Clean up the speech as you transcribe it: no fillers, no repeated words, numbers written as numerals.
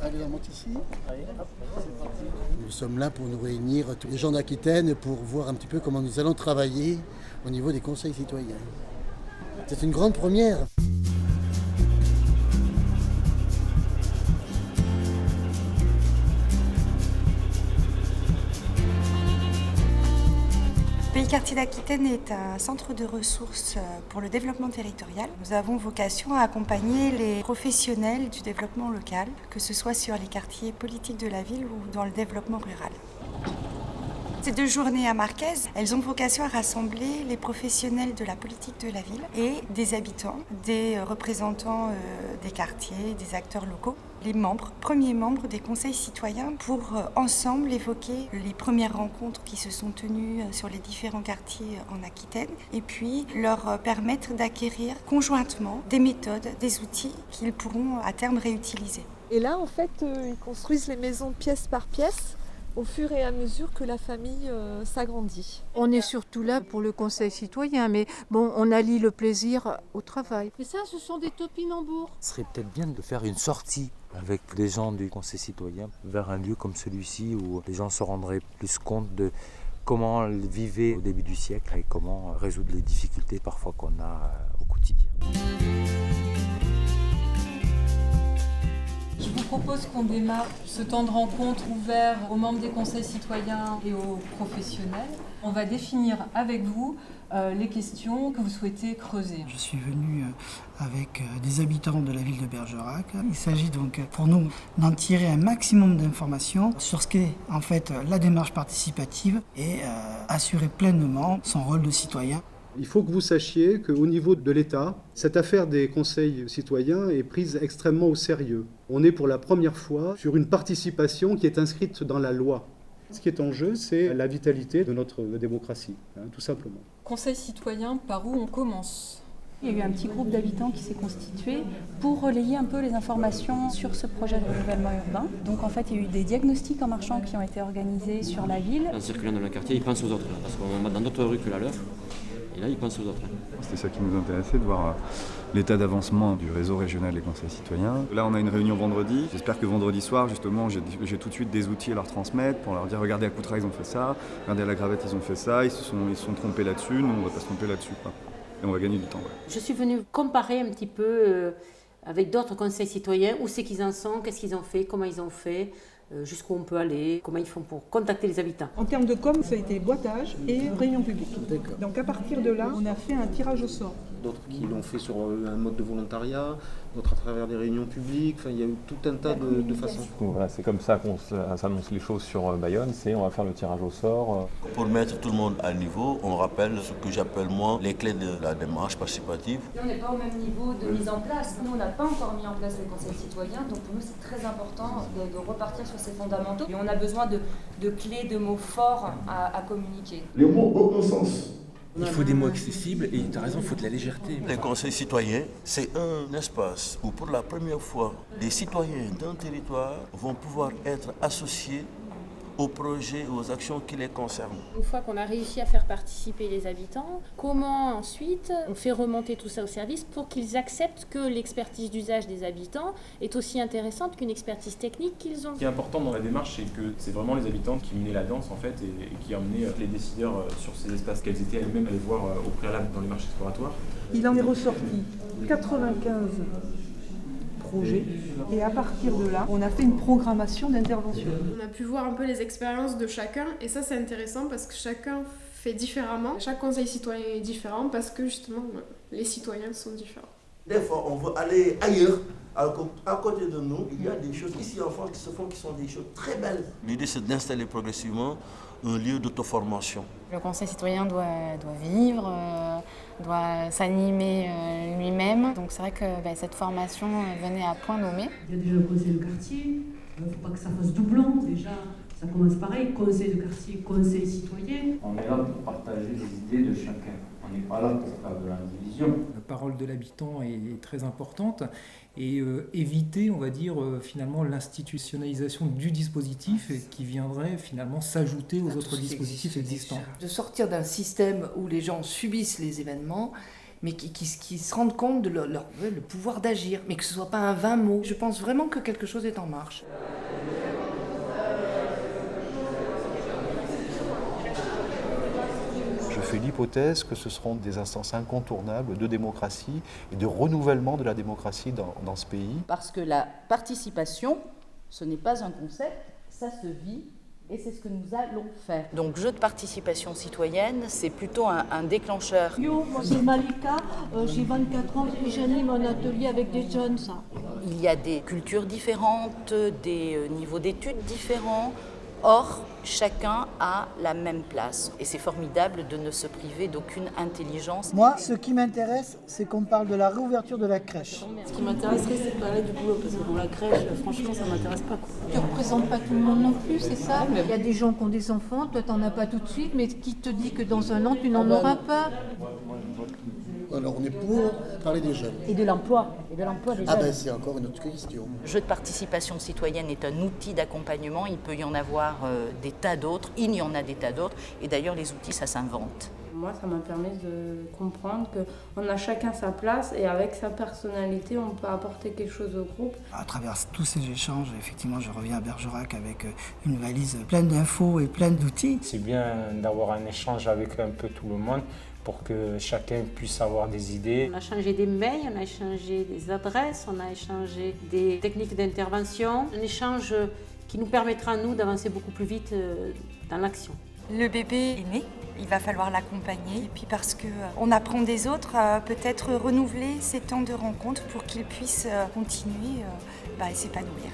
Allez, on monte ici. Nous sommes là pour nous réunir, tous les gens d'Aquitaine, pour voir un petit peu comment nous allons travailler au niveau des conseils citoyens. C'est une grande première. Le Pays-Quartier d'Aquitaine est un centre de ressources pour le développement territorial. Nous avons vocation à accompagner les professionnels du développement local, que ce soit sur les quartiers politiques de la ville ou dans le développement rural. Ces 2 journées à Marquez, elles ont vocation à rassembler les professionnels de la politique de la ville et des habitants, des représentants des quartiers, des acteurs locaux, les premiers membres des conseils citoyens pour ensemble évoquer les premières rencontres qui se sont tenues sur les différents quartiers en Aquitaine et puis leur permettre d'acquérir conjointement des méthodes, des outils qu'ils pourront à terme réutiliser. Et là, en fait, ils construisent les maisons pièce par pièce au fur et à mesure que la famille s'agrandit. On est surtout là pour le conseil citoyen, mais bon, on allie le plaisir au travail. Mais ça, ce sont des topinambours. Ce serait peut-être bien de faire une sortie avec les gens du conseil citoyen vers un lieu comme celui-ci où les gens se rendraient plus compte de comment ils vivaient au début du siècle et comment résoudre les difficultés parfois qu'on a au quotidien. Je vous propose qu'on démarre ce temps de rencontre ouvert aux membres des conseils citoyens et aux professionnels. On va définir avec vous les questions que vous souhaitez creuser. Je suis venu avec des habitants de la ville de Bergerac. Il s'agit donc pour nous d'en tirer un maximum d'informations sur ce qu'est en fait la démarche participative et assurer pleinement son rôle de citoyen. Il faut que vous sachiez qu'au niveau de l'État, cette affaire des conseils citoyens est prise extrêmement au sérieux. On est pour la première fois sur une participation qui est inscrite dans la loi. Ce qui est en jeu, c'est la vitalité de notre démocratie, tout simplement. Conseil citoyen, par où on commence ? Il y a eu un petit groupe d'habitants qui s'est constitué pour relayer un peu les informations sur ce projet de renouvellement urbain. Donc en fait, il y a eu des diagnostics en marchant qui ont été organisés sur la ville. En circulant dans le quartier, ils pensent aux autres, parce qu'on va dans d'autres rues que la leur. Et là, ils pensent aux autres. C'était ça qui nous intéressait, de voir l'état d'avancement du réseau régional des conseils citoyens. Là, on a une réunion vendredi. J'espère que vendredi soir, justement, j'ai tout de suite des outils à leur transmettre pour leur dire, regardez à Coutras, ils ont fait ça, regardez à la Gravette, ils ont fait ça, ils se sont trompés là-dessus, nous, on ne va pas se tromper là-dessus, quoi. Et on va gagner du temps. Ouais. Je suis venue comparer un petit peu avec d'autres conseils citoyens, où c'est qu'ils en sont, qu'est-ce qu'ils ont fait, comment ils ont fait, jusqu'où on peut aller, comment ils font pour contacter les habitants. En termes de com, ça a été boitage et réunion publique. Donc à partir de là, on a fait un tirage au sort. D'autres qui l'ont fait sur un mode de volontariat, d'autres à travers des réunions publiques, enfin, il y a eu tout un tas de façons. Voilà, c'est comme ça qu'on s'annonce les choses sur Bayonne, on va faire le tirage au sort. Pour mettre tout le monde à niveau, on rappelle ce que j'appelle moi les clés de la démarche participative. On n'est pas au même niveau de mise en place. Nous, on n'a pas encore mis en place le conseil citoyen, donc pour nous c'est très important de repartir sur ces fondamentaux. Et on a besoin de clés, de mots forts à communiquer. Les mots ont un sens. Il faut des mots accessibles et tu as raison, il faut de la légèreté. Les conseils citoyens, c'est un espace où pour la première fois, les citoyens d'un territoire vont pouvoir être associés aux projets, aux actions qui les concernent. Une fois qu'on a réussi à faire participer les habitants, comment ensuite on fait remonter tout ça au service pour qu'ils acceptent que l'expertise d'usage des habitants est aussi intéressante qu'une expertise technique qu'ils ont. Ce qui est important dans la démarche, c'est que c'est vraiment les habitants qui menaient la danse en fait et qui emmenaient les décideurs sur ces espaces qu'elles étaient elles-mêmes allées voir au préalable dans les marches exploratoires. Il en est ressorti 95 projets et à partir de là, on a fait une programmation d'intervention. On a pu voir un peu les expériences de chacun et ça c'est intéressant parce que chacun fait différemment. Chaque conseil citoyen est différent parce que justement les citoyens sont différents. Des fois on veut aller ailleurs, alors qu'à côté de nous, il y a des choses ici en France qui se font qui sont des choses très belles. L'idée c'est d'installer progressivement un lieu d'auto-formation. Le conseil citoyen doit vivre, doit s'animer lui-même. Donc c'est vrai que cette formation venait à point nommé. Il y a déjà le conseil de quartier, il ne faut pas que ça fasse doublon. Déjà, ça commence pareil, conseil de quartier, conseil citoyen. On est là pour partager les idées de chacun. On n'est pas là pour faire de l'indivision. La parole de l'habitant est très importante et éviter, on va dire, finalement l'institutionnalisation du dispositif qui viendrait finalement s'ajouter aux autres dispositifs existants. De sortir d'un système où les gens subissent les événements mais qui se rendent compte de le pouvoir d'agir, mais que ce ne soit pas un vain mot. Je pense vraiment que quelque chose est en marche. Je fais l'hypothèse que ce seront des instances incontournables de démocratie et de renouvellement de la démocratie dans ce pays. Parce que la participation, ce n'est pas un concept, ça se vit. Et c'est ce que nous allons faire. Donc, jeu de participation citoyenne, c'est plutôt un déclencheur. Yo, moi c'est Malika, j'ai 24 ans et j'anime un atelier avec des jeunes. Il y a des cultures différentes, des niveaux d'études différents. Or, chacun a la même place. Et c'est formidable de ne se priver d'aucune intelligence. Moi, ce qui m'intéresse, c'est qu'on parle de la réouverture de la crèche. Ce qui m'intéresserait, c'est de parler du boulot, parce que pour la crèche, franchement, ça ne m'intéresse pas. Tu ne représentes pas tout le monde non plus, c'est ça? Il y a des gens qui ont des enfants, toi tu n'en as pas tout de suite, mais qui te dit que dans un an, tu n'en auras pas? Alors on est pour parler des jeunes. Et de l'emploi. Des jeunes. C'est encore une autre question. Le jeu de participation citoyenne est un outil d'accompagnement. Il peut y en avoir des tas d'autres. Il y en a des tas d'autres. Et d'ailleurs, les outils, ça s'invente. Moi, ça m'a permis de comprendre qu'on a chacun sa place et avec sa personnalité, on peut apporter quelque chose au groupe. À travers tous ces échanges, effectivement, je reviens à Bergerac avec une valise pleine d'infos et pleine d'outils. C'est bien d'avoir un échange avec un peu tout le monde pour que chacun puisse avoir des idées. On a changé des mails, on a échangé des adresses, on a échangé des techniques d'intervention. Un échange qui nous permettra, nous, d'avancer beaucoup plus vite dans l'action. Le bébé est né, il va falloir l'accompagner. Et puis parce qu'on apprend des autres, peut-être renouveler ces temps de rencontre pour qu'ils puissent continuer à s'épanouir.